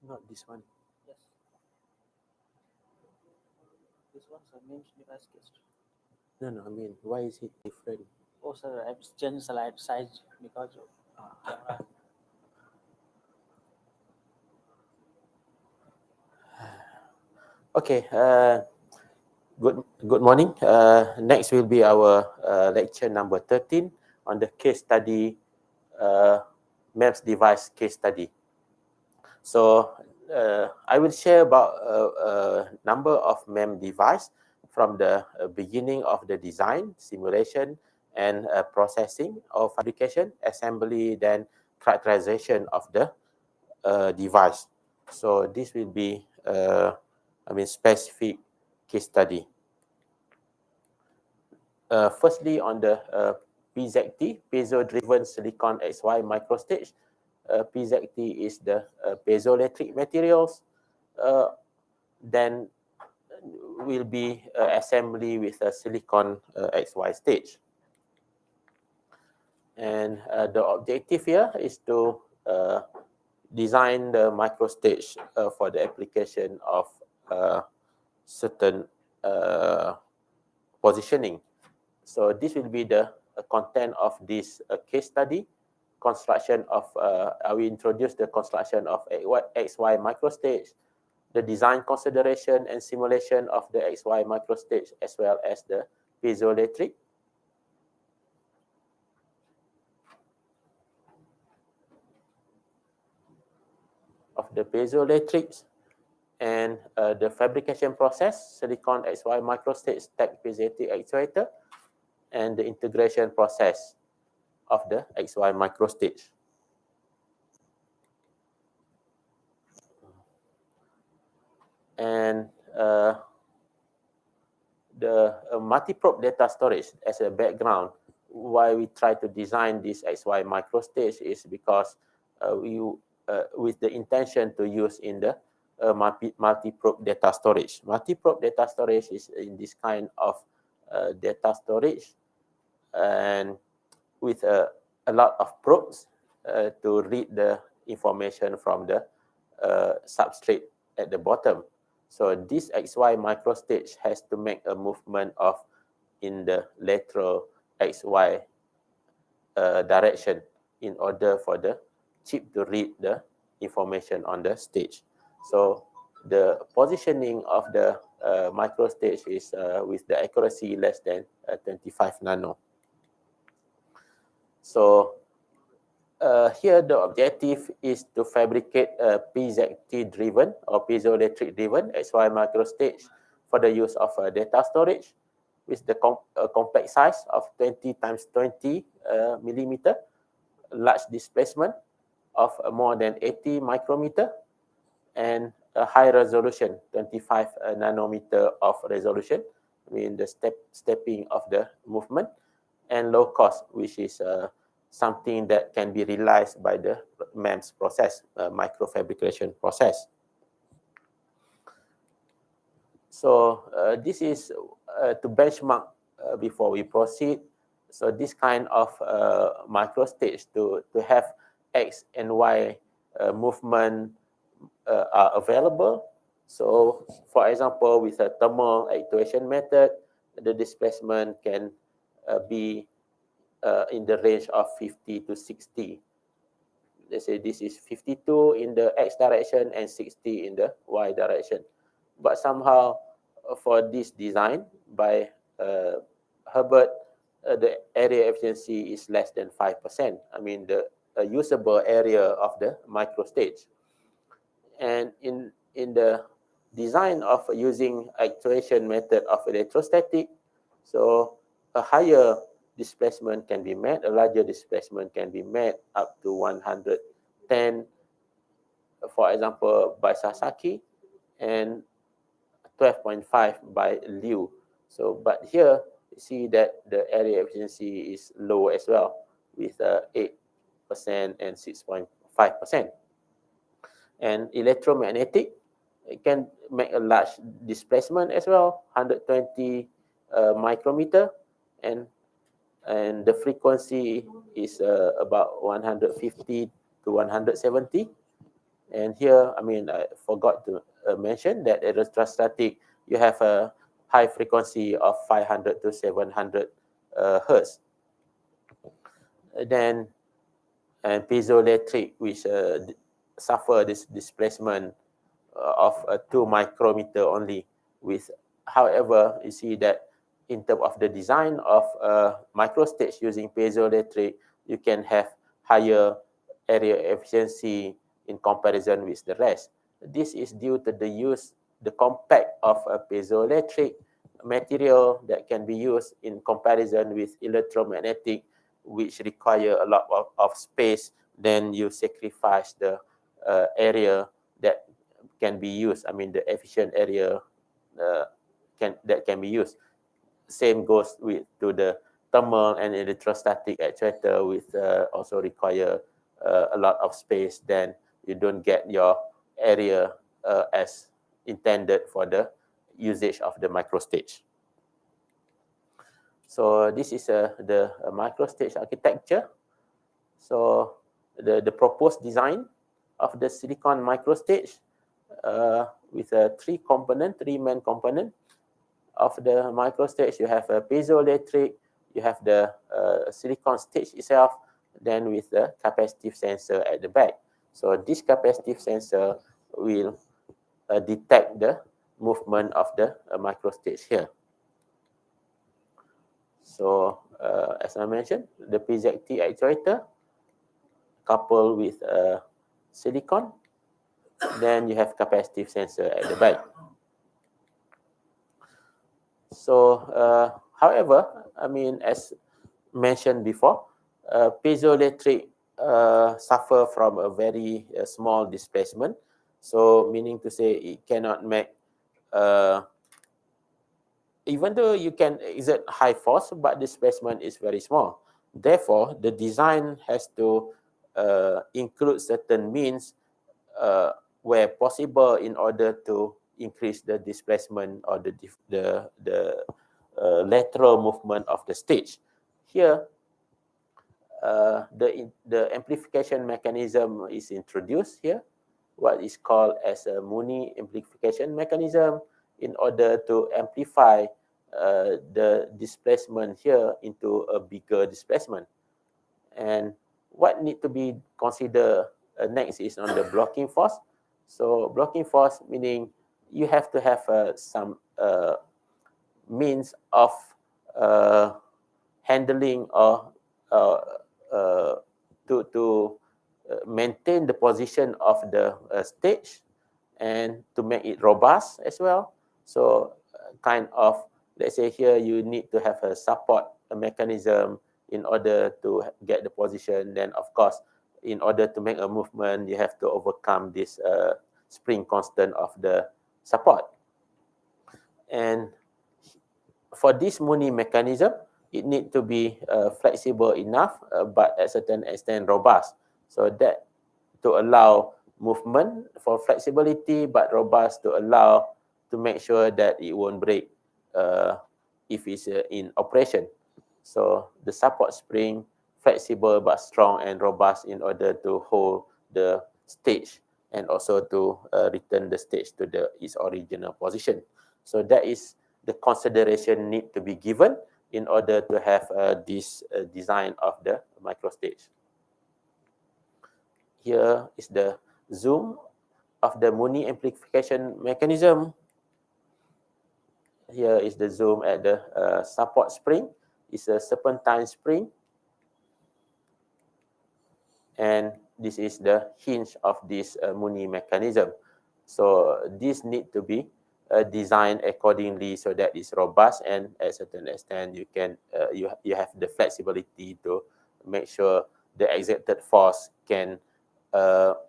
Not this one. Yes. This one's a MEMS device case. No, no. I mean, why is it different? Oh, sir, I've changed slide size because of camera. Okay. Good morning. Next will be our lecture number 13 on the case study, MEMS device case study. So I will share about a number of MEMS device from the beginning of the design, simulation, and processing of fabrication, assembly, then characterization of the device. So this will be, specific case study. Firstly, on the PZT, piezo-driven silicon XY microstage. PZT is the piezoelectric materials. Then will be assembly with a silicon XY stage. And the objective here is to design the microstage for the application of certain positioning. So this will be the content of this case study. Construction of, I will introduce the construction of XY microstage, the design consideration and simulation of the XY microstage, as well as the piezoelectric. Of the piezoelectrics and the fabrication process, silicon XY microstage stack piezoelectric actuator, and the integration process of the XY microstage. And the multi-probe data storage as a background, why we try to design this XY microstage is because with the intention to use in the multi-probe data storage. Multi-probe data storage is in this kind of data storage, and with a lot of probes to read the information from the substrate at the bottom. So this XY microstage has to make a movement of in the lateral XY direction in order for the chip to read the information on the stage. So the positioning of the microstage is with the accuracy less than 25 nano. So here the objective is to fabricate a PZT-driven or piezoelectric-driven XY microstage for the use of data storage with the compact size of 20 times 20 millimeter, large displacement of more than 80 micrometer, and a high resolution, 25 nanometer of resolution, I mean the stepping of the movement, and low cost, which is something that can be realized by the MEMS process, microfabrication process. So this is to benchmark before we proceed. So this kind of microstage to have X and Y movement are available. So for example, with a thermal actuation method, the displacement can be in the range of 50 to 60. Let's say this is 52 in the X direction and 60 in the Y direction. But somehow for this design by Herbert, the area efficiency is less than 5%. I mean the usable area of the microstage. And in the design of using actuation method of electrostatic, so a higher displacement can be met, a larger displacement can be met up to 110, for example, by Sasaki, and 12.5 by Liu. So, but here you see that the area efficiency is low as well, with 8% and 6.5%. And electromagnetic, it can make a large displacement as well, 120 micrometer, and the frequency is about 150 to 170, And here, I mean, I forgot to mention that electrostatic, you have a high frequency of 500 to 700 hertz. Then, and piezoelectric, which suffer this displacement of 2 micrometer only. With, however, you see that in terms of the design of microstage using piezoelectric, you can have higher area efficiency in comparison with the rest. This is due to the compact of a piezoelectric material that can be used in comparison with electromagnetic, which require a lot of space. Then you sacrifice the area that can be used. I mean, the efficient area that can be used. Same goes with to the thermal and electrostatic actuator, with also require a lot of space. Then you don't get your area as intended for the usage of the microstage. So this is the microstage architecture. So the proposed design of the silicon microstage with a three main component of the microstage. You have a piezoelectric, you have the silicon stage itself, then with the capacitive sensor at the back. So this capacitive sensor will detect the movement of the microstage here. So as I mentioned, the piezoelectric actuator coupled with silicon, then you have capacitive sensor at the back. So, however, I mean, as mentioned before, piezoelectric suffer from a very small displacement. So, meaning to say it cannot make, even though you can exert high force, but displacement is very small. Therefore, the design has to include certain means where possible in order to increase the displacement or the lateral movement of the stage. Here, the amplification mechanism is introduced here, what is called as a Mooney amplification mechanism, in order to amplify the displacement here into a bigger displacement. And what need to be considered next is on the blocking force. So blocking force meaning you have to have some means of handling or to maintain the position of the stage and to make it robust as well. So kind of, let's say here you need to have a support mechanism in order to get the position. Then of course, in order to make a movement, you have to overcome this spring constant of the support. And for this Mooney mechanism, it needs to be flexible enough, but at a certain extent robust. So that to allow movement for flexibility, but robust to allow to make sure that it won't break if it's in operation. So the support spring, flexible but strong and robust in order to hold the stage and also to return the stage to its original position. So that is the consideration need to be given in order to have this design of the microstage. Here is the zoom of the Mooney amplification mechanism. Here is the zoom at the support spring. It's a serpentine spring. And this is the hinge of this Mooney mechanism. So this need to be designed accordingly so that it's robust, and at a certain extent you can you have the flexibility to make sure the exerted force can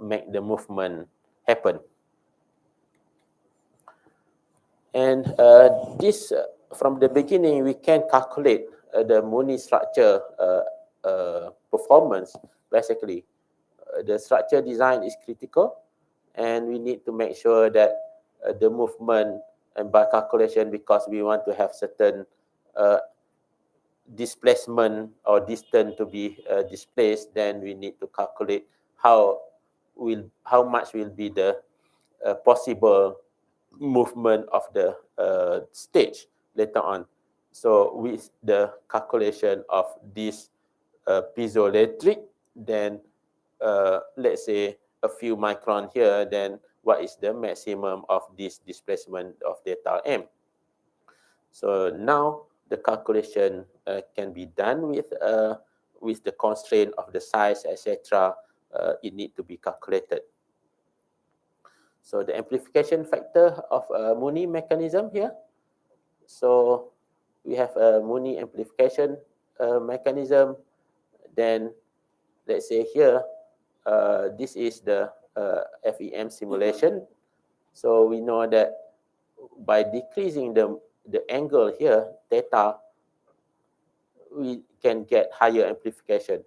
make the movement happen. And this from the beginning we can calculate the Mooney structure performance. Basically, the structure design is critical, and we need to make sure that the movement, and by calculation, because we want to have certain displacement or distance to be displaced, then we need to calculate how how much will be the possible movement of the stage later on. So with the calculation of this piezoelectric, then let's say a few micron here, then what is the maximum of this displacement of delta M? So now the calculation can be done with the constraint of the size, etc. It need to be calculated. So the amplification factor of a Mooney mechanism here. So we have a Mooney amplification mechanism. Then let's say here, this is the FEM simulation. So we know that by decreasing the angle here, theta, we can get higher amplification,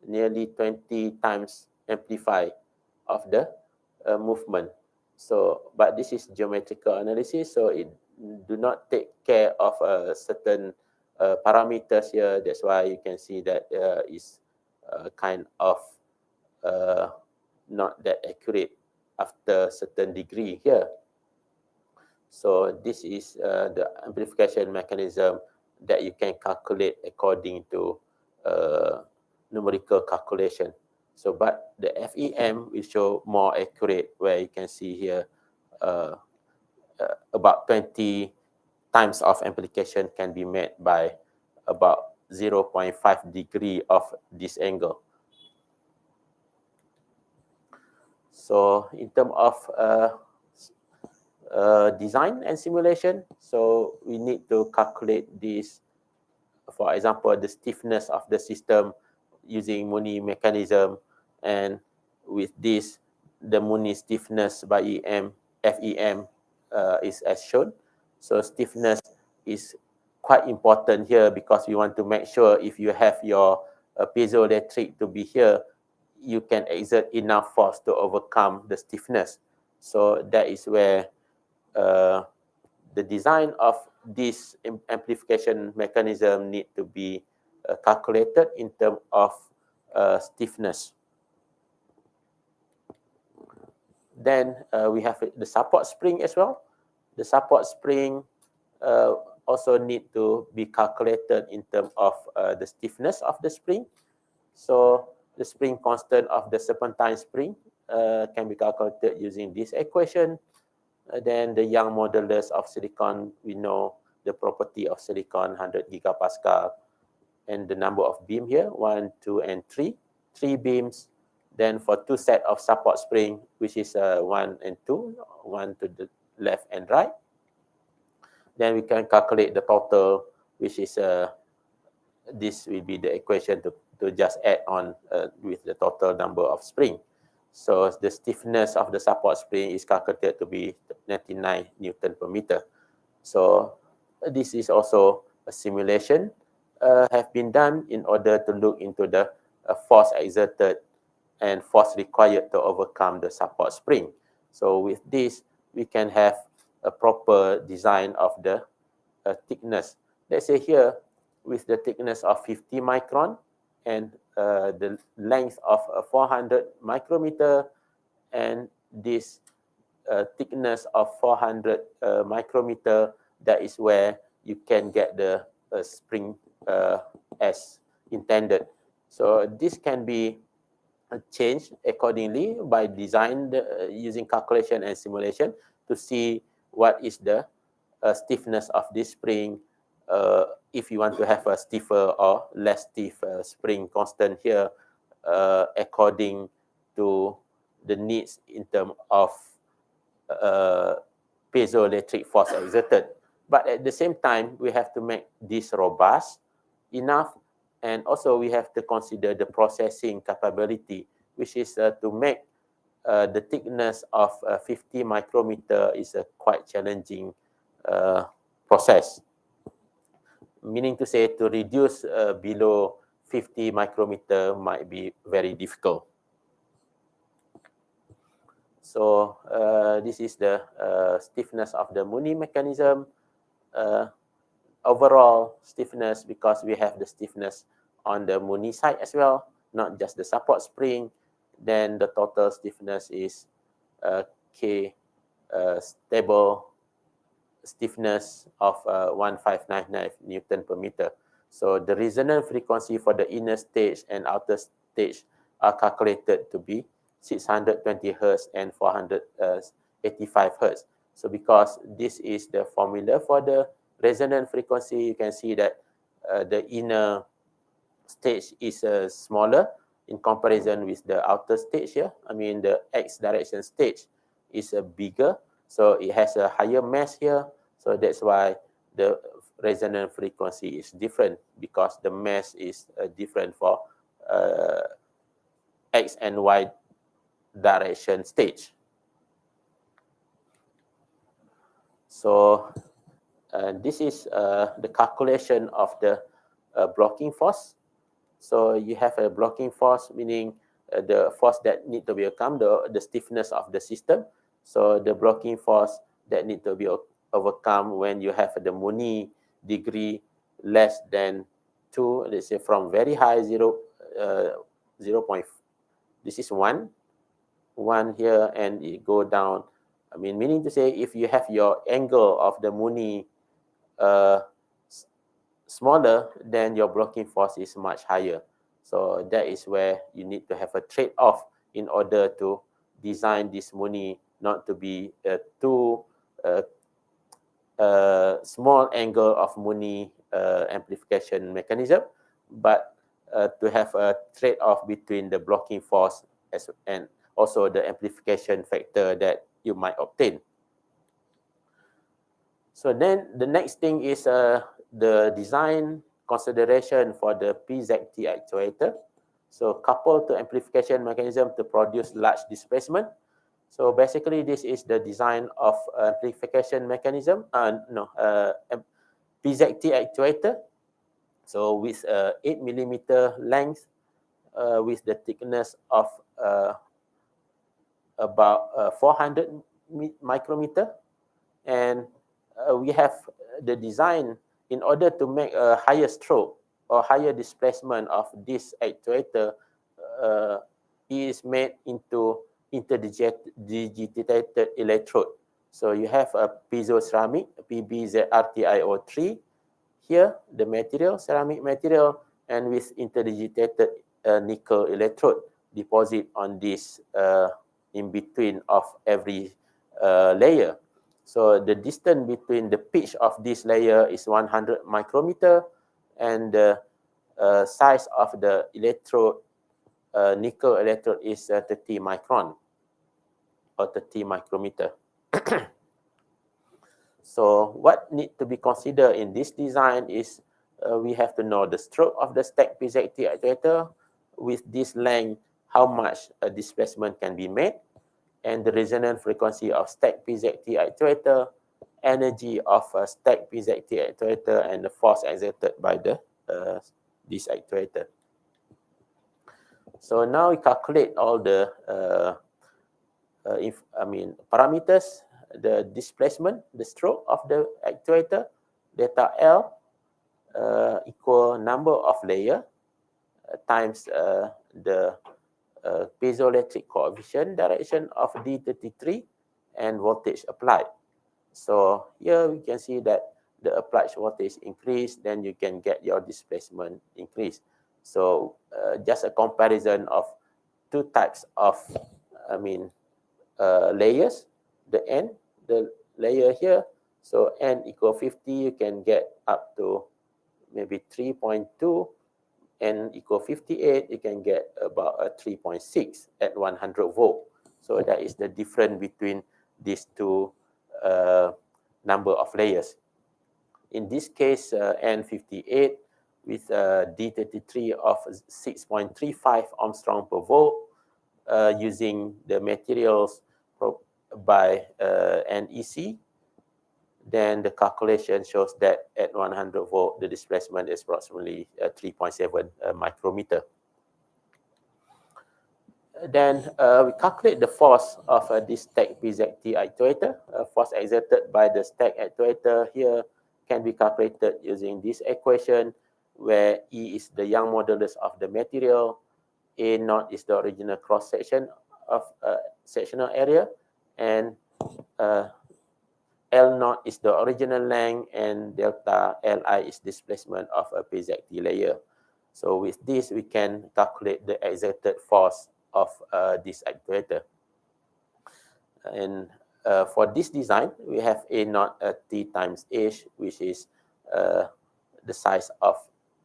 nearly 20 times amplify of the movement. So, but this is geometrical analysis, so it do not take care of certain parameters here. That's why you can see that is kind of not that accurate after certain degree here. So this is the amplification mechanism that you can calculate according to numerical calculation. So, but the FEM will show more accurate, where you can see here about 20 times of amplification can be made by about 0.5 degree of this angle. So in terms of design and simulation, so we need to calculate this, for example, the stiffness of the system using Mooney mechanism, and with this, the Mooney stiffness by FEM is as shown. So stiffness is quite important here, because we want to make sure if you have your piezoelectric to be here, you can exert enough force to overcome the stiffness. So that is where the design of this amplification mechanism need to be calculated in terms of stiffness. Then we have the support spring as well. The support spring also need to be calculated in terms of the stiffness of the spring. So the spring constant of the serpentine spring can be calculated using this equation. Then the Young modulus of silicon, we know the property of silicon, 100 gigapascal, and the number of beam here, 1, 2, and 3. 3 beams. Then for 2 set of support spring, which is 1 and 2, 1 to the left and right. Then we can calculate the total, which is this will be the equation to just add on with the total number of spring. So the stiffness of the support spring is calculated to be 99 Newton per meter. So this is also a simulation have been done in order to look into the force exerted and force required to overcome the support spring. So with this, we can have a proper design of the thickness. Let's say here, with the thickness of 50 micron and the length of 400 micrometer, and this thickness of 400 micrometer, that is where you can get the spring as intended. So this can be changed accordingly by design using calculation and simulation to see what is the stiffness of this spring, if you want to have a stiffer or less stiff spring constant here, according to the needs in terms of piezoelectric force exerted. But at the same time, we have to make this robust enough, and also we have to consider the processing capability, which is to make the thickness of 50 micrometer is a quite challenging process. Meaning to say, to reduce below 50 micrometer might be very difficult. So this is the stiffness of the Mooney mechanism. Overall stiffness, because we have the stiffness on the Mooney side as well, not just the support spring. then the total stiffness is K stable stiffness of 1599 Newton per meter. So the resonant frequency for the inner stage and outer stage are calculated to be 620 Hertz and 485 Hertz. So because this is the formula for the resonant frequency, you can see that the inner stage is smaller in comparison with the outer stage here. I mean, the X direction stage is bigger, so it has a higher mass here. So that's why the resonant frequency is different, because the mass is different for X and Y direction stage. So this is the calculation of the blocking force. So you have a blocking force, meaning the force that need to be overcome, the stiffness of the system. So the blocking force that need to be overcome when you have the Muni degree less than 2, let's say from very high 0, 0. This is 1 here, and it go down. I mean, meaning to say, if you have your angle of the Muni smaller, then your blocking force is much higher. So that is where you need to have a trade-off in order to design this Muni not to be too small angle of Muni amplification mechanism, but to have a trade-off between the blocking force and also the amplification factor that you might obtain. So then the next thing is the design consideration for the PZT actuator. So coupled to amplification mechanism to produce large displacement. So basically this is the design of amplification mechanism, PZT actuator. So with 8 millimeter length with the thickness of about 400 micrometer, and we have the design in order to make a higher stroke or higher displacement of this actuator is made into interdigitated electrode. So you have a piezo ceramic, PBZRTIO3 here, the material, ceramic material, and with interdigitated nickel electrode deposit on this in between of every layer. So the distance between the pitch of this layer is 100 micrometer, and the size of the electrode, nickel electrode, is 30 micron or 30 micrometer. So what need to be considered in this design is we have to know the stroke of the stacked PZT actuator. With this length, how much displacement can be made, and the resonant frequency of stacked PZT actuator, energy of a stacked PZT actuator, and the force exerted by this actuator. So now we calculate all the parameters, the displacement, the stroke of the actuator, delta L equal number of layer times the piezoelectric coefficient direction of D33 and voltage applied. So here we can see that the applied voltage increase, then you can get your displacement increase. So just a comparison of two types of, layers, the N, the layer here. So N equal 50, you can get up to maybe 3.2. N equal 58, you can get about a 3.6 at 100 volt. So that is the difference between these two number of layers. In this case, N58 with D33 of 6.35 Armstrong per volt, using the materials by NEC, then the calculation shows that at 100 volt, the displacement is approximately 3.7 micrometer. Then we calculate the force of this stacked PZT actuator. Force exerted by the stacked actuator here can be calculated using this equation, where E is the Young modulus of the material, A0 is the original cross section of sectional area, and L0 is the original length, and delta Li is displacement of a PZT layer. So with this, we can calculate the exerted force of this actuator. And for this design, we have A0 T times H, which is the size of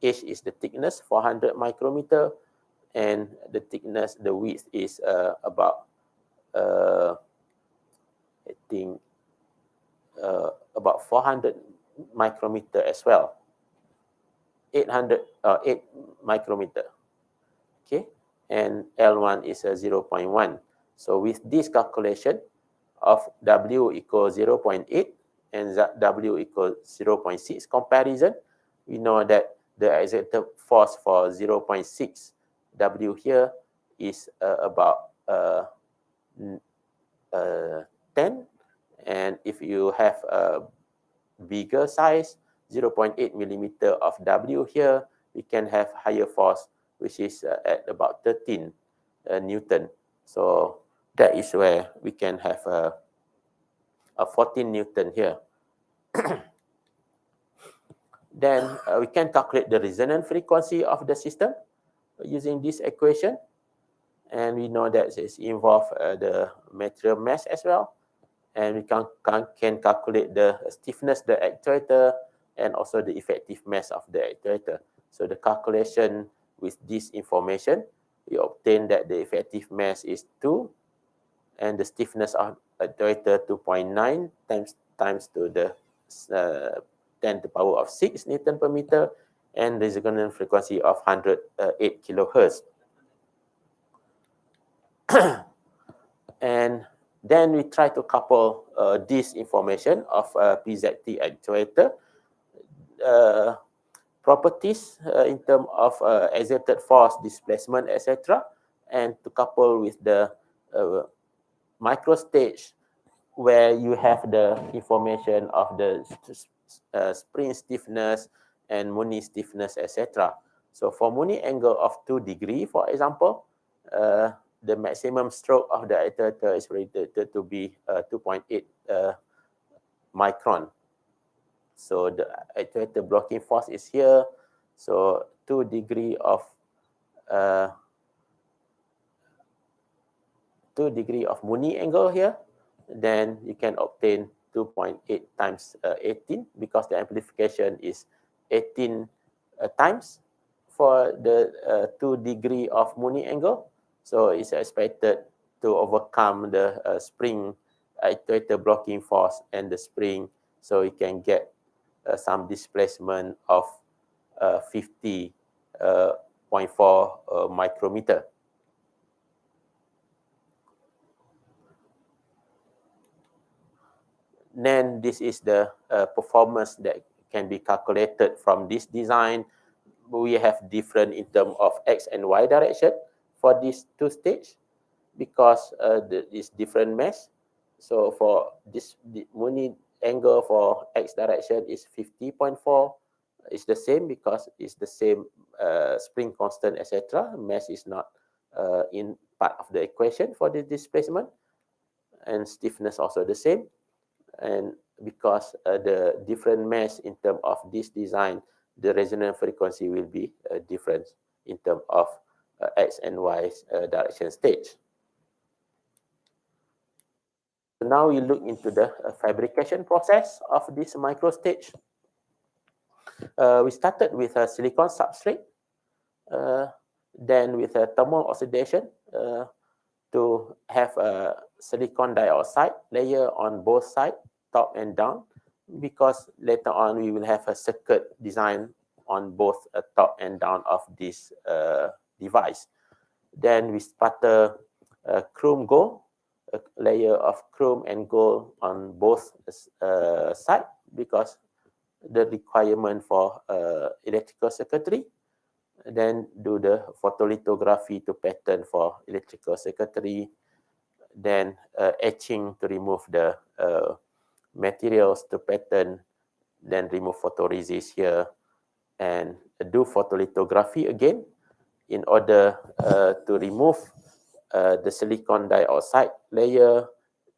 H is the thickness, 400 micrometer, and the thickness, the width is about, I think, about 400 micrometer as well. 8 micrometer. Okay, and L1 is 0.1. So with this calculation of W equals 0.8 and W equals 0.6 comparison, we know that the exerted force for 0.6 W here is about 10, and if you have a bigger size, 0.8 millimeter of W here, we can have higher force, which is at about 13 Newton. So that is where we can have a 14 Newton here. Then we can calculate the resonant frequency of the system using this equation. And we know that it involves the material mass as well. And we can calculate the stiffness, the actuator, and also the effective mass of the actuator. So the calculation with this information, we obtain that the effective mass is 2, and the stiffness of actuator 2.9 times to the 10 to the power of 6 Newton per meter, and resonant frequency of 108 kilohertz. And then we try to couple this information of PZT actuator properties in terms of exerted force, displacement, etc., and to couple with the microstage where you have the information of the spring stiffness and Muni stiffness, etc. So for Muni angle of 2 degrees, for example, the maximum stroke of the actuator is rated to be 2.8 micron. So the actuator blocking force is here. So 2 degree of 2 degree of Muni angle here, then you can obtain 2.8 times 18, because the amplification is 18 times for the 2 degree of Muni angle. So it's expected to overcome the spring actuator blocking force and the spring, so you can get some displacement of 50.4 micrometer. Then this is the performance that can be calculated from this design. We have different in terms of X and Y direction for these two stages, because this different mass. So for this, the Muni angle for X direction is 50.4. It's the same because it's the same spring constant, etc. Mass is not in part of the equation for the displacement, and stiffness also the same. And because the different mass in terms of this design, the resonant frequency will be different in terms of X and Y direction stage. So now we look into the fabrication process of this micro stage. We started with a silicon substrate, then with a thermal oxidation to have a silicon dioxide layer on both sides, top and down, because later on we will have a circuit design on both top and down of this device. Then we sputter chrome gold, a layer of chrome and gold on both sides, because the requirement for electrical circuitry. Then do the photolithography to pattern for electrical circuitry. Then etching to remove the materials to pattern. Then remove photoresist here, and do photolithography again in order to remove the silicon dioxide layer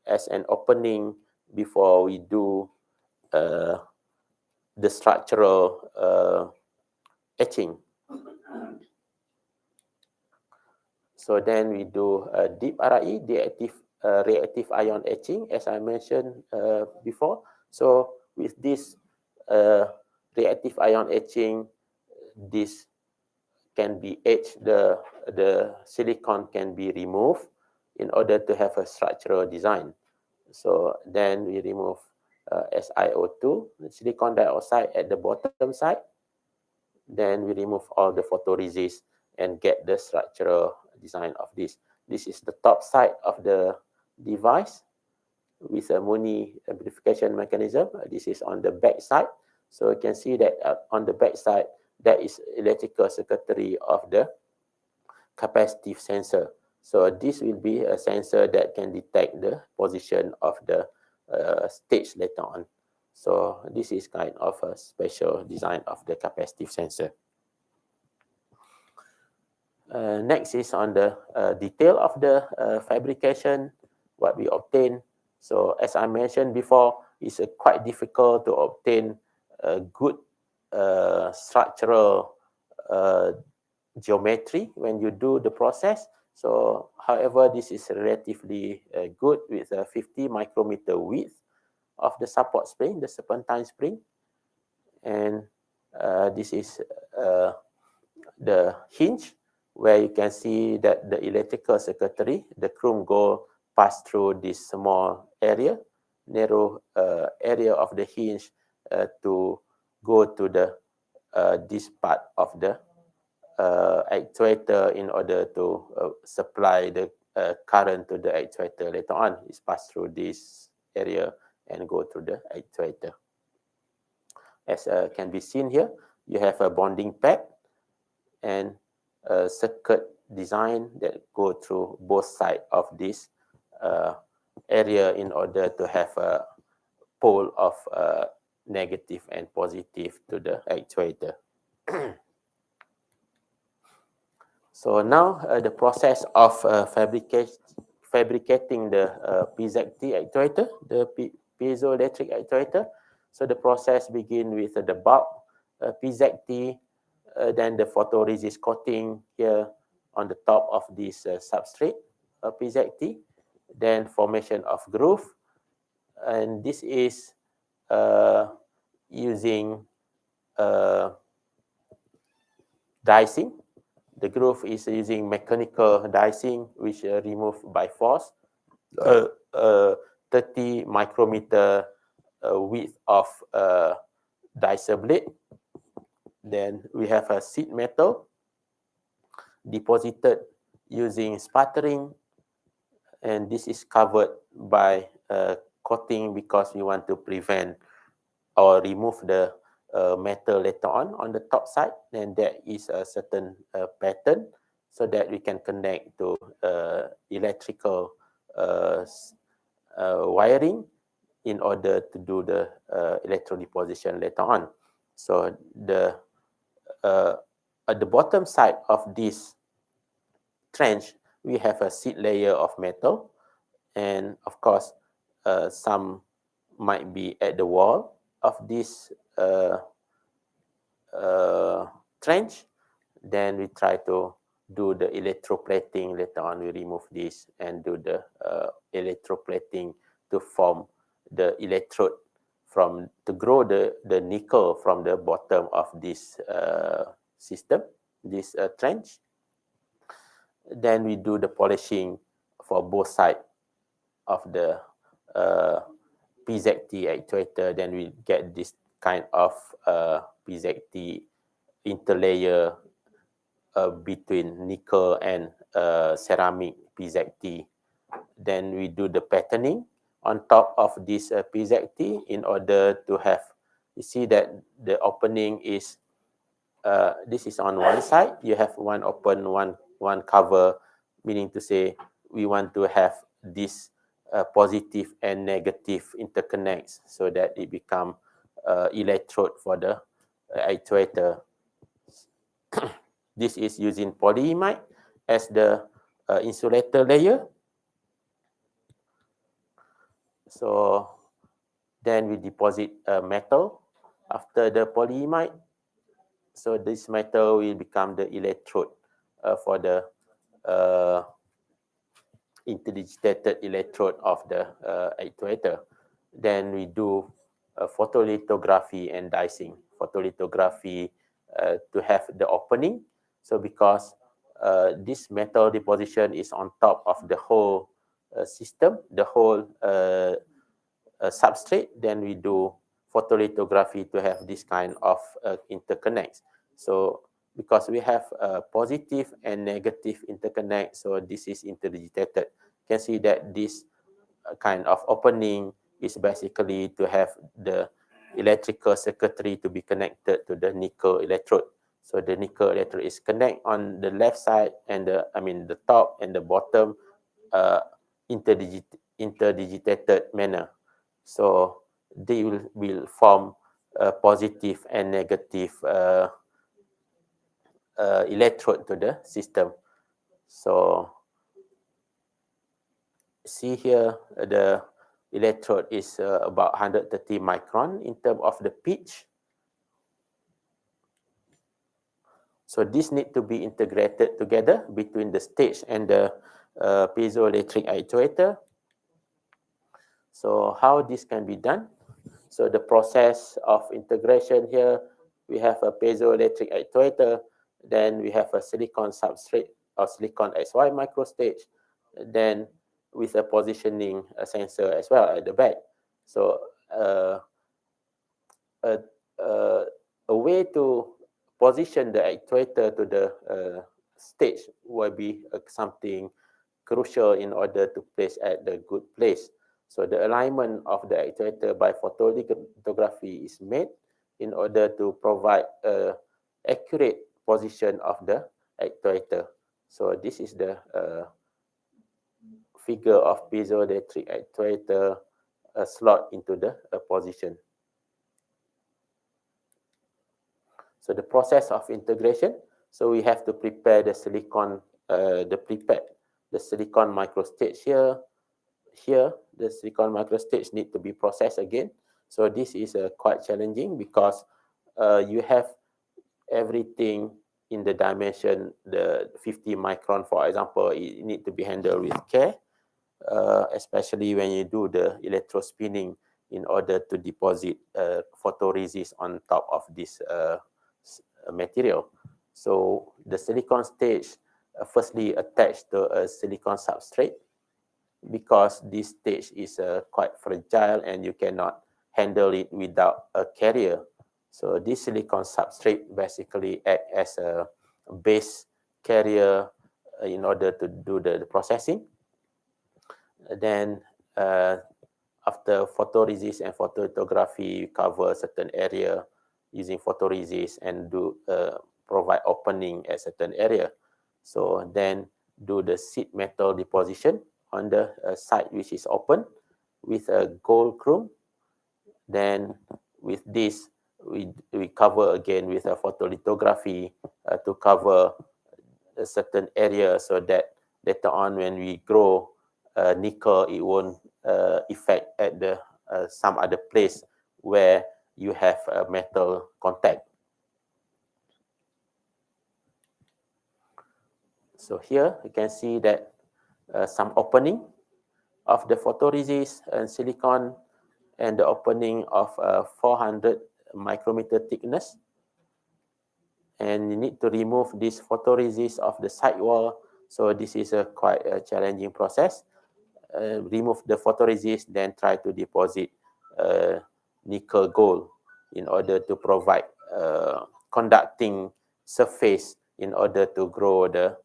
as an opening before we do the structural etching. So then we do deep RE, reactive, reactive ion etching, as I mentioned before. So with this reactive ion etching, this can be etched, the silicon can be removed in order to have a structural design. So then we remove SiO2, the silicon dioxide at the bottom side. Then we remove all the photoresist and get the structural design of this. This is the top side of the device with a Muni amplification mechanism. This is on the back side. So you can see that on the back side, that is electrical circuitry of the capacitive sensor. So this will be a sensor that can detect the position of the stage later on. So this is kind of a special design of the capacitive sensor. Next is on the detail of the fabrication, what we obtain. So as I mentioned before, it's quite difficult to obtain a good structural geometry when you do the process. So however, this is relatively good with a 50 micrometer width of the support spring, the serpentine spring. And this is the hinge, where you can see that the electrical circuitry, the chrome gold pass through this small area, narrow area of the hinge to go to the this part of the actuator in order to supply the current to the actuator later on. It's passed through this area and go to the actuator. As can be seen here, you have a bonding pad and a circuit design that go through both sides of this area in order to have a pole of negative and positive to the actuator. So now the process of fabricating the PZT actuator, the piezoelectric actuator. So the process begins with the bulk PZT, then the photoresist coating here on the top of this substrate PZT, then formation of groove, and this is using dicing. The groove is using mechanical dicing, which removed by force 30 micrometer width of dicer blade. Then we have a sheet metal deposited using sputtering, and this is covered by coating because we want to prevent or remove the metal later on the top side. And there is a certain pattern so that we can connect to electrical wiring in order to do the electrodeposition later on. So the at the bottom side of this trench, we have a seed layer of metal, and of course, some might be at the wall of this trench. Then we try to do the electroplating later on. We remove this and do the electroplating to form the electrode to grow the nickel from the bottom of this system, this trench. Then we do the polishing for both sides of the PZT actuator. Then we get this kind of PZT interlayer between nickel and ceramic PZT. Then we do the patterning on top of this PZT in order to have, you see that the opening is, this is on one side, you have one open, one cover, meaning to say we want to have this positive and negative interconnects so that it become electrode for the actuator. This is using polyimide as the insulator layer. So then we deposit metal after the polyimide. So this metal will become the electrode for the interdigitated electrode of the actuator. Then we do photolithography and dicing. Photolithography to have the opening. So because this metal deposition is on top of the whole system, the whole substrate, then we do photolithography to have this kind of interconnects. So because we have a positive and negative interconnect, so this is interdigitated. You can see that this kind of opening is basically to have the electrical circuitry to be connected to the nickel electrode. So the nickel electrode is connect on the left side and the top and the bottom uh, interdigitated manner. So they will form a positive and negative electrode to the system. So see here, the electrode is about 130 micron in terms of the pitch. So this need to be integrated together between the stage and the piezoelectric actuator. So how this can be done? So the process of integration here, we have a piezoelectric actuator, then we have a silicon substrate or silicon XY microstage, then with a positioning sensor as well at the back. So a, a, a way to position the actuator to the stage will be something crucial in order to place at the good place. So the alignment of the actuator by photolithography is made in order to provide a accurate position of the actuator. So this is the figure of piezoelectric actuator slot into the position. So the process of integration, so we have to prepare the silicon, the silicon microstage here. Here, the silicon microstage need to be processed again. So this is quite challenging because you have everything in the dimension, the 50 micron, for example, it need to be handled with care, especially when you do the electrospinning in order to deposit photoresist on top of this material. So the silicon stage firstly attached to a silicon substrate because this stage is quite fragile and you cannot handle it without a carrier. So this silicon substrate basically act as a base carrier in order to do the processing. Then after photoresist and photolithography, you cover a certain area using photoresist and do provide opening at certain area. So then do the seed metal deposition on the side which is open with a gold chrome. Then with this, we cover again with a photolithography to cover a certain area so that later on when we grow nickel, it won't affect at the some other place where you have a metal contact. So here you can see that some opening of the photoresist and silicon and the opening of 400 micrometer thickness. And you need to remove this photoresist of the sidewall. So this is a quite a challenging process. Remove the photoresist, then try to deposit nickel gold in order to provide conducting surface in order to grow the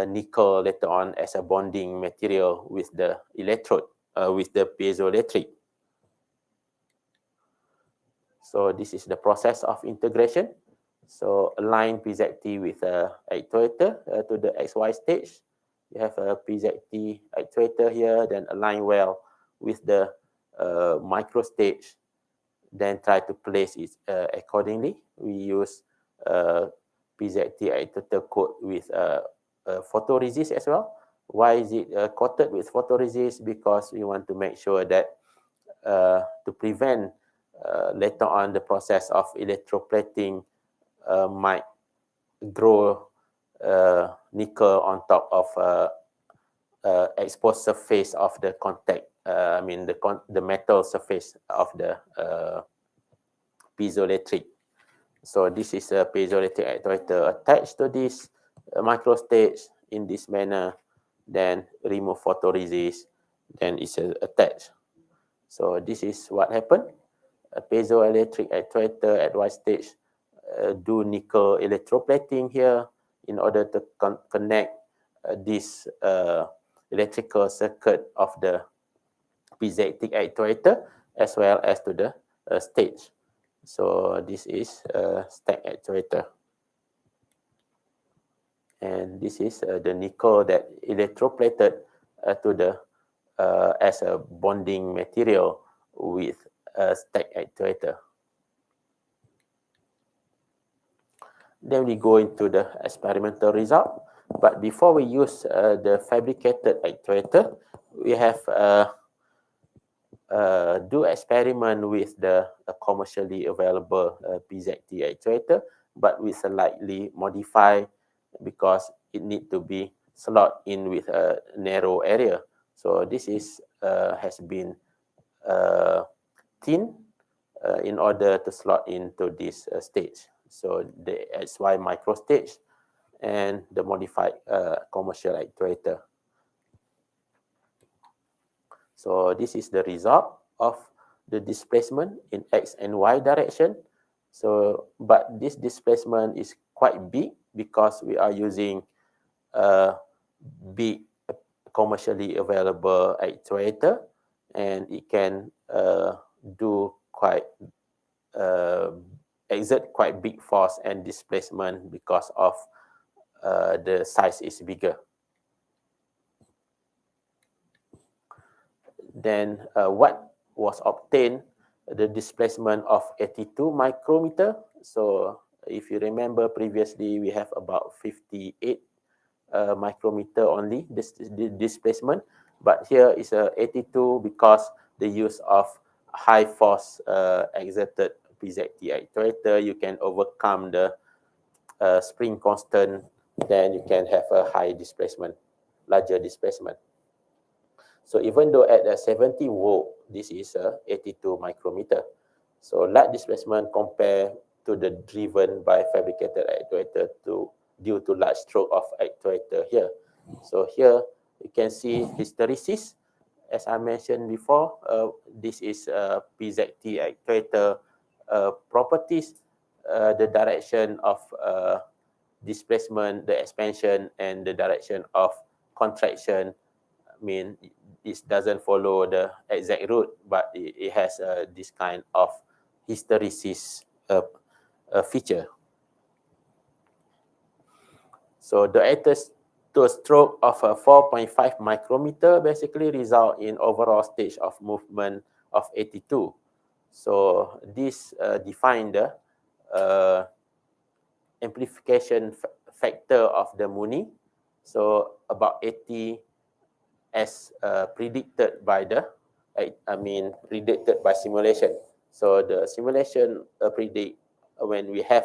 nickel later on as a bonding material with the electrode, with the piezoelectric. So this is the process of integration. So align PZT with a actuator to the XY stage. You have a PZT actuator here, then align well with the micro stage. Then try to place it accordingly. We use PZT actuator coat with photoresist as well. Why is it coated with photoresist? Because we want to make sure that to prevent later on the process of electroplating might grow nickel on top of exposed surface of the contact. I mean the metal surface of the piezoelectric. So this is a piezoelectric actuator attached to this microstage in this manner. Then remove photoresist. Then it's attached. So this is what happened. A piezoelectric actuator at Y stage do nickel electroplating here in order to connect this electrical circuit of the piezoelectric actuator as well as to the stage. So this is a stack actuator. And this is the nickel that electroplated to the as a bonding material with a stack actuator. Then we go into the experimental result. But before we use the fabricated actuator, we have do experiment with the commercially available PZT actuator, but we slightly modify because it need to be slot in with a narrow area. So this is has been thin in order to slot into this stage. So the SY micro stage and the modified commercial actuator. So this is the result of the displacement in X and Y direction. So, but this displacement is quite big because we are using a big commercially available actuator, and it can do quite exert quite big force and displacement because of the size is bigger. Then what was obtained, the displacement of 82 micrometer. So if you remember previously, we have about 58 micrometer only this displacement, but here is a 82 because the use of high force exerted PZT actuator, you can overcome the spring constant, then you can have a high displacement, larger displacement. So even though at a 70 volt, this is a 82 micrometer. So large displacement compared to the driven by fabricated actuator due to large stroke of actuator here. So here you can see hysteresis. As I mentioned before, this is PZT actuator properties, the direction of displacement, the expansion, and the direction of contraction. I mean, it doesn't follow the exact route, but it has this kind of hysteresis feature. So the to a stroke of 4.5 micrometer basically result in overall stage of movement of 82. So this define the amplification factor of the Muni. So about 80 as predicted by the, predicted by simulation. So the simulation predict when we have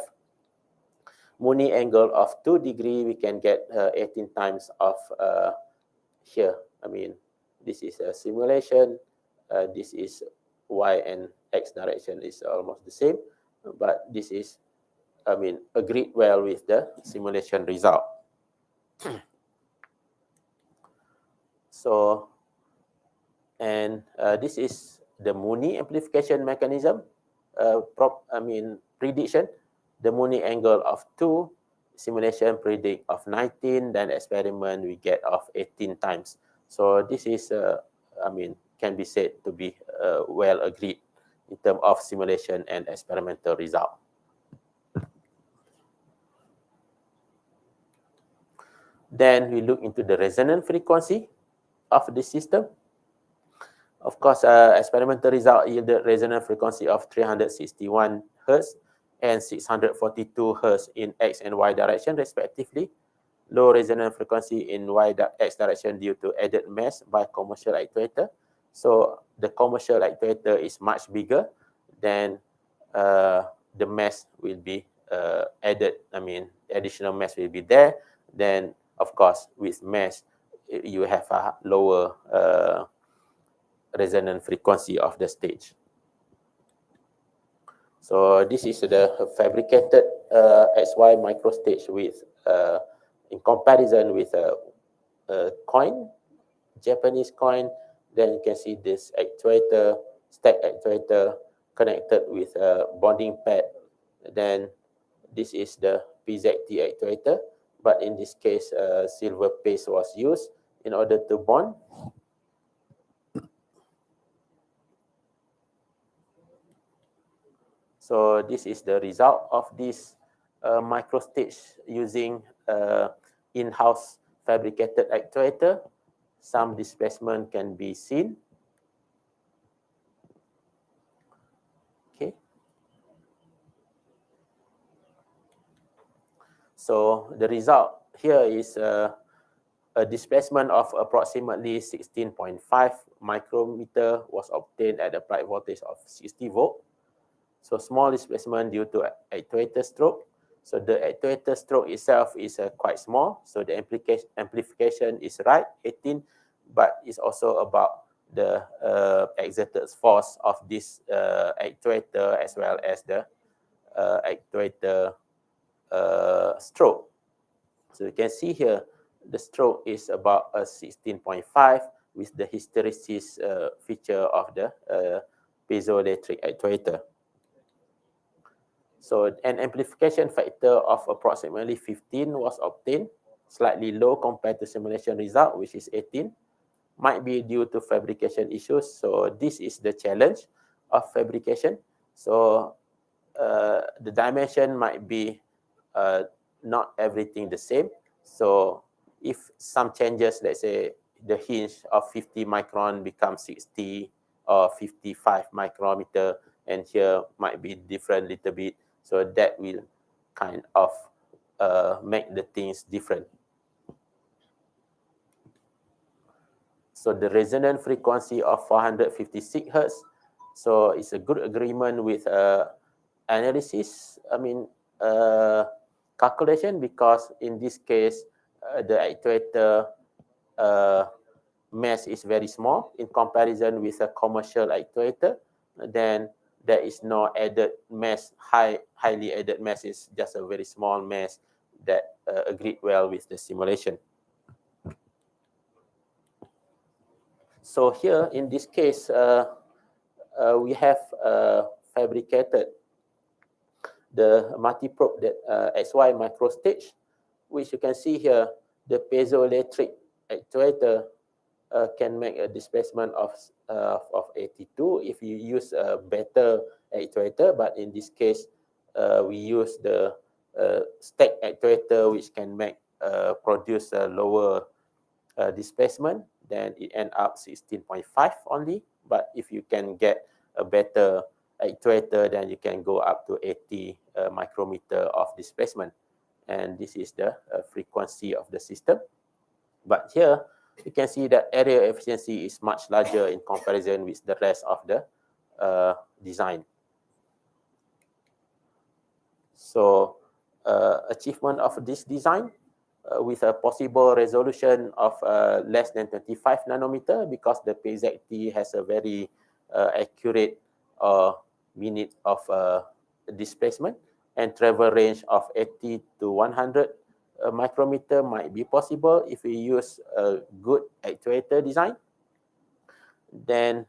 Muni angle of 2 degree, we can get 18 times of here. I mean, this is a simulation. This is Y and X direction is almost the same, but this is, agreed well with the simulation result. So, and this is the Muni amplification mechanism, prediction. The Muni angle of 2, simulation predict of 19, then experiment we get of 18 times. So this is, can be said to be well agreed in terms of simulation and experimental result. Then we look into the resonant frequency of the system. Of course, experimental result yielded resonant frequency of 361 Hertz. and 642 Hz in X and Y direction respectively. Low resonant frequency in X direction due to added mass by commercial actuator. So the commercial actuator is much bigger, then the mass will be added. I mean, additional mass will be there. Then, of course, with mass, you have a lower resonant frequency of the stage. So this is the fabricated XY microstage with, in comparison with a coin, Japanese coin. Then you can see this actuator, stack actuator connected with a bonding pad. Then this is the PZT actuator, but in this case, silver paste was used in order to bond. So this is the result of this microstage using in-house fabricated actuator. Some displacement can be seen. Okay. So the result here is a displacement of approximately 16.5 micrometer was obtained at a bright voltage of 60 volt. So small displacement due to actuator stroke. So the actuator stroke itself is quite small. So the amplification is right, 18, but it's also about the exerted force of this actuator as well as the actuator stroke. So you can see here, the stroke is about 16.5 with the hysteresis feature of the piezoelectric actuator. So an amplification factor of approximately 15 was obtained, slightly low compared to simulation result, which is 18. Might be due to fabrication issues. So this is the challenge of fabrication. So the dimension might be not everything the same. So if some changes, let's say the hinge of 50 micron becomes 60 or 55 micrometer, and here might be different little bit. So that will kind of make the things different. So the resonant frequency of 456 Hertz. So it's a good agreement with analysis. I mean, calculation, because in this case, the actuator mass is very small in comparison with a commercial actuator. Then there is no added mass, highly added mass is just a very small mass that agreed well with the simulation. So here in this case, we have fabricated the multi-probe XY microstage, which you can see here, the piezoelectric actuator can make a displacement of 82 if you use a better actuator, but in this case, we use the stack actuator, which can produce a lower displacement. Then it end up 16.5 only. But if you can get a better actuator, then you can go up to 80 micrometer of displacement. And this is the frequency of the system. But here, you can see that area efficiency is much larger in comparison with the rest of the design. So achievement of this design, with a possible resolution of less than 25 nanometer, because the PZT has a very accurate minute of displacement, and travel range of 80 to 100 micrometer might be possible if we use a good actuator design. Then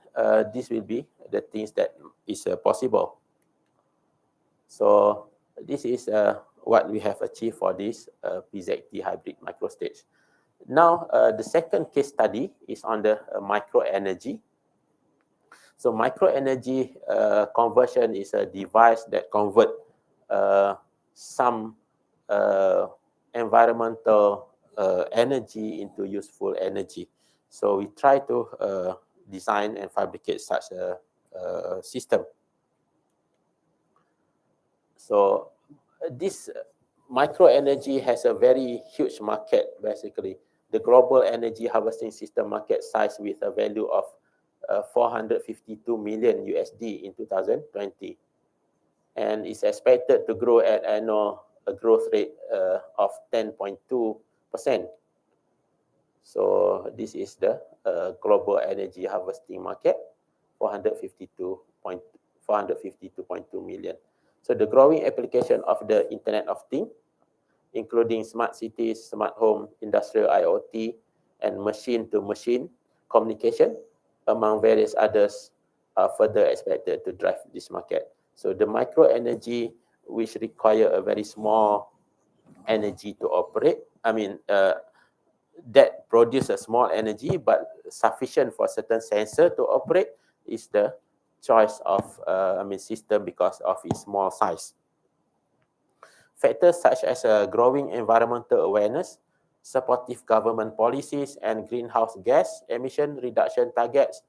this will be the things that is possible. So this is what we have achieved for this PZT hybrid microstage. Now, the second case study is on the microenergy. So microenergy conversion is a device that convert some environmental energy into useful energy. So we try to design and fabricate such a system. So this micro energy has a very huge market, basically. The global energy harvesting system market size with a value of 452 million USD in 2020, and is expected to grow at annual growth rate of 10.2%. So this is the global energy harvesting market, 452.2 million. So the growing application of the Internet of Things, including smart cities, smart home, industrial IoT, and machine-to-machine communication, among various others, are further expected to drive this market. So the micro energy, which require a very small energy to operate, that produce a small energy but sufficient for certain sensor to operate, is the choice of system because of its small size. Factors such as growing environmental awareness, supportive government policies, and greenhouse gas emission reduction targets,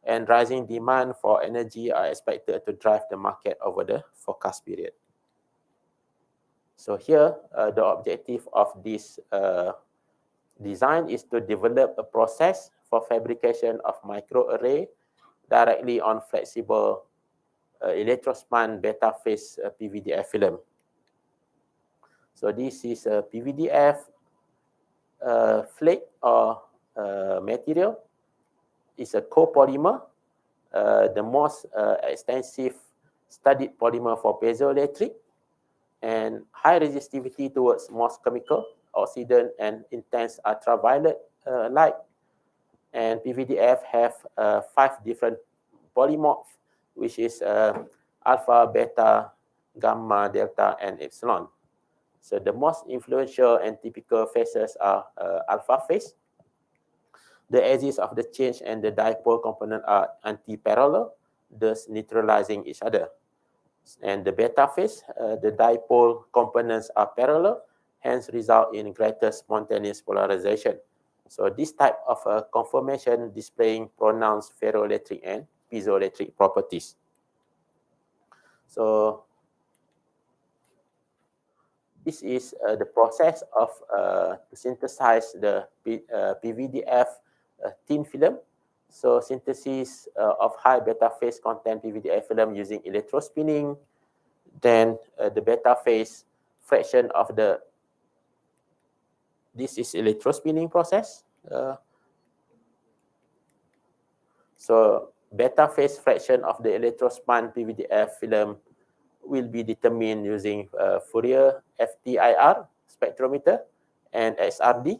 and rising demand for energy are expected to drive the market over the forecast period. So here, the objective of this design is to develop a process for fabrication of microarray directly on flexible electrospun beta phase PVDF film. So this is a PVDF flake or material. It's a copolymer, the most extensive studied polymer for piezoelectric, and high resistivity towards most chemical, oxidant, and intense ultraviolet light. And PVDF have 5 different polymorph, which is alpha, beta, gamma, delta, and epsilon. So the most influential and typical phases are alpha phase. The axis of the change and the dipole component are anti-parallel, thus neutralizing each other. And the beta phase, the dipole components are parallel, hence result in greater spontaneous polarization. So this type of conformation displaying pronounced ferroelectric and piezoelectric properties. So this is the process of to synthesize the PVDF thin film. So synthesis of high beta phase content PVDF film using electrospinning. Then the beta phase fraction of the, this is electrospinning process. So beta phase fraction of the electrospun PVDF film will be determined using Fourier FTIR spectrometer and XRD.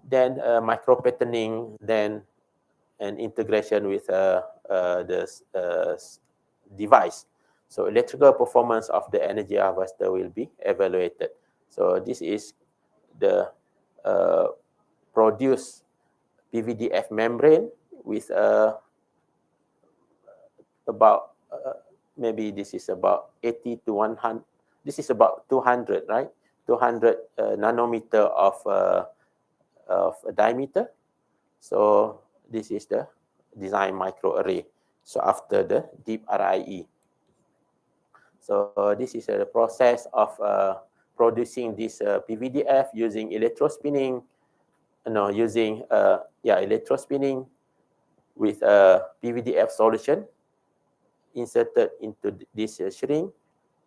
Then micro-patterning, then an integration with the device. So electrical performance of the energy harvester will be evaluated. So this is the produced PVDF membrane with about maybe this is about 80 to 100. This is about 200, right? 200 nanometer of diameter. So this is the design microarray. So after the deep RIE. So this is the process of producing this PVDF using electrospinning. Using electrospinning with a PVDF solution inserted into this shrink.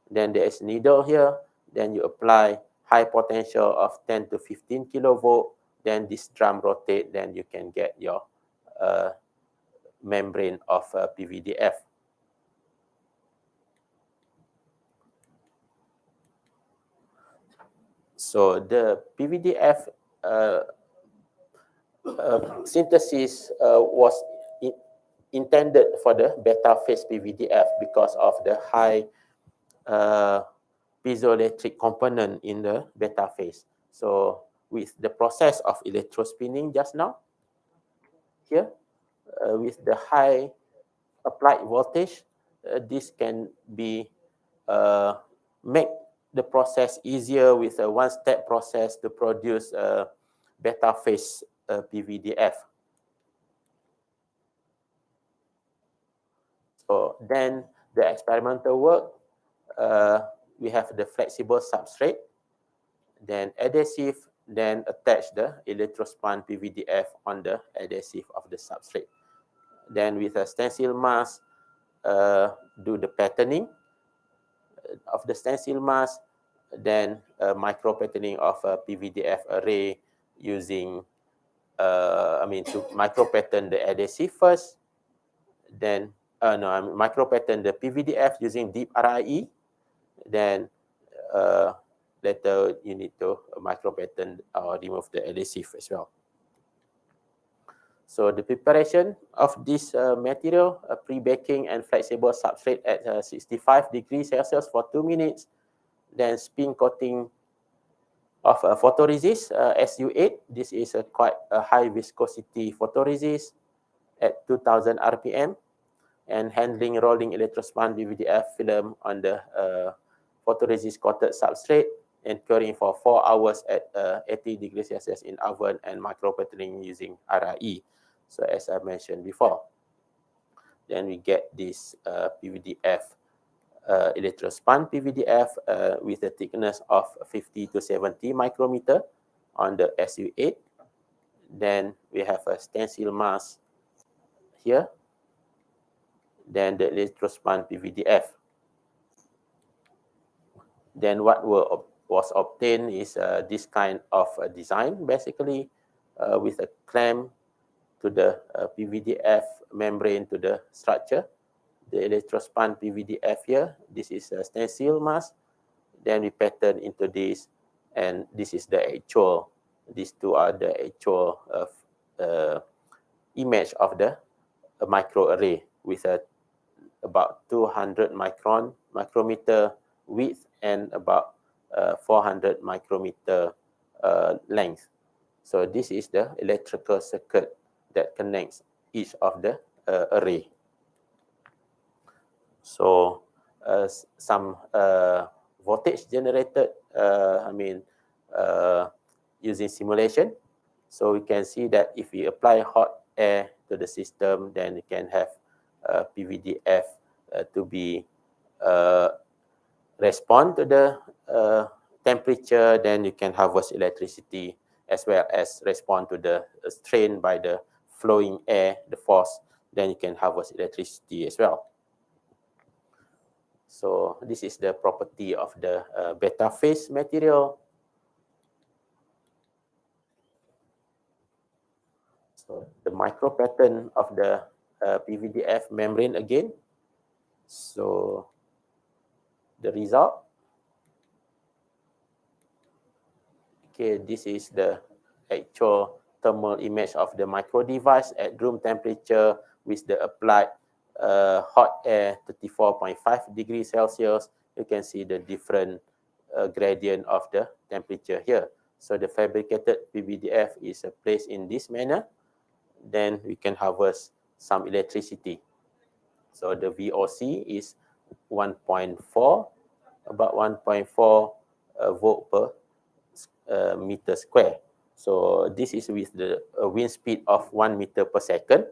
Then there is needle here. Then you apply high potential of 10 to 15 kilovolt. Then this drum rotate. Then you can get your membrane of PVDF. So the PVDF synthesis was intended for the beta phase PVDF because of the high piezoelectric component in the beta phase. So with the process of electrospinning just now, here, with the high applied voltage, this can be make the process easier with a one-step process to produce beta phase PVDF. So then the experimental work we have the flexible substrate, then adhesive, then attach the electrospun PVDF on the adhesive of the substrate. Then with a stencil mask, do the patterning of the stencil mask, then micro patterning of a PVDF array using, to micro pattern the adhesive first, then, micro pattern the PVDF using deep RIE, then later you need to micro pattern or remove the adhesive as well. So the preparation of this material, pre-baking and flexible substrate at 65 degrees Celsius for 2 minutes, then spin coating of a photoresist SU8. This is quite a high viscosity photoresist at 2000 RPM, and handling rolling electrospun PVDF film on the photoresist coated substrate and curing for 4 hours at 80 degrees Celsius in oven and micro patterning using RIE. So as I mentioned before, then we get this PVDF, electrospun PVDF with a thickness of 50 to 70 micrometer on the SU8. Then we have a stencil mask here. Then the electrospun PVDF. Then what was obtained is this kind of design, basically with a clamp to the PVDF membrane to the structure. The electrospun PVDF here, this is a stencil mask. Then we pattern into this, and this is the actual, these two are the actual image of the microarray with about 200 micrometer width and about 400 micrometer length. So this is the electrical circuit that connects each of the array. So some voltage generated, using simulation. So we can see that if we apply hot air to the system, then you can have PVDF to be respond to the temperature, then you can harvest electricity as well as respond to the strain by the flowing air, the force, then you can harvest electricity as well. So this is the property of the beta phase material. So the micro pattern of the PVDF membrane again. So the result. Okay, this is the actual thermal image of the micro device at room temperature with the applied hot air 34.5 degrees Celsius. You can see the different gradient of the temperature here. So the fabricated PVDF is placed in this manner. Then we can harvest some electricity. So the VOC is 1.4, about 1.4 volt per meter square. So this is with the wind speed of 1 meter per second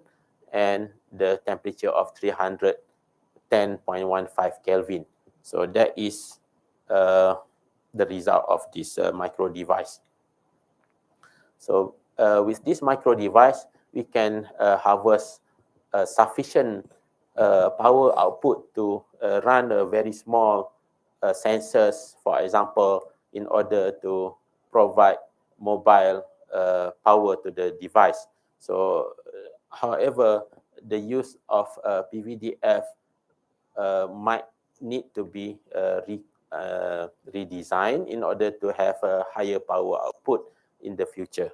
and the temperature of 310.15 Kelvin. So that is the result of this micro device. So with this micro device, we can harvest sufficient power output to run a very small sensors, for example, in order to provide mobile power to the device. So, however, the use of PVDF might need to be redesigned in order to have a higher power output in the future.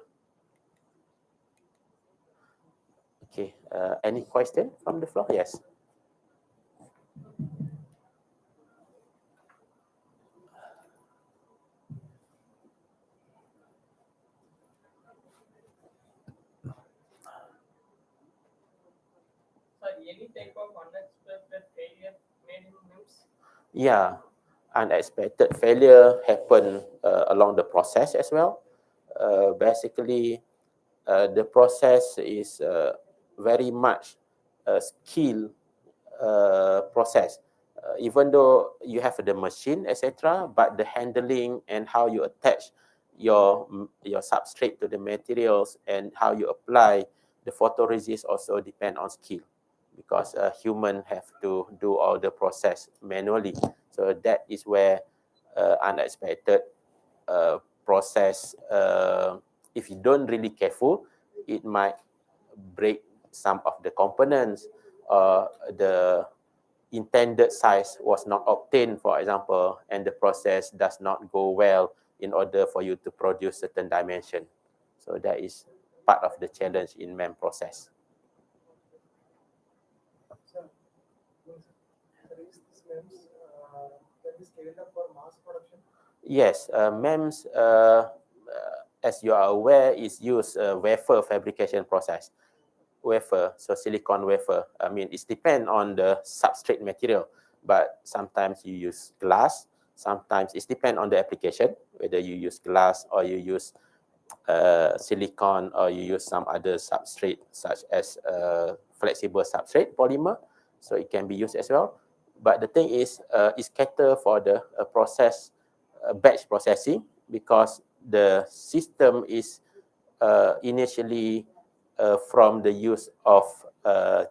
Okay, any question from the floor? Yes. Any type of unexpected failure made in MEMS? Yeah, unexpected failure happen along the process as well. Basically, the process is very much a skill process, even though you have the machine, etc., but the handling and how you attach your substrate to the materials and how you apply the photoresist also depend on skill, because a human have to do all the process manually. So that is where unexpected process, if you don't really careful, it might break some of the components, the intended size was not obtained, for example, and the process does not go well in order for you to produce certain dimension. So that is part of the challenge in MEM process. Sir, is this MEMS can be scaled up for mass production? Yes, MEMS, as you are aware, is used wafer fabrication process. Wafer, so silicon wafer. I mean, it depends on the substrate material, but sometimes you use glass. Sometimes it depends on the application, whether you use glass or you use silicon or you use some other substrate such as flexible substrate polymer. So it can be used as well. But the thing is, it's cater for the process, batch processing, because the system is initially from the use of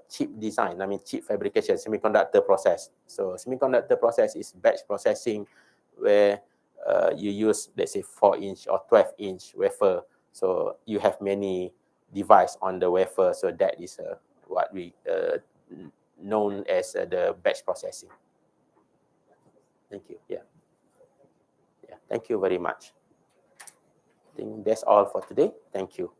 chip design, I mean chip fabrication, semiconductor process. So semiconductor process is batch processing, where you use, let's say, 4-inch or 12-inch wafer. So you have many device on the wafer. So that is what we known as the batch processing. Thank you. Yeah. Yeah. Thank you very much. I think that's all for today. Thank you.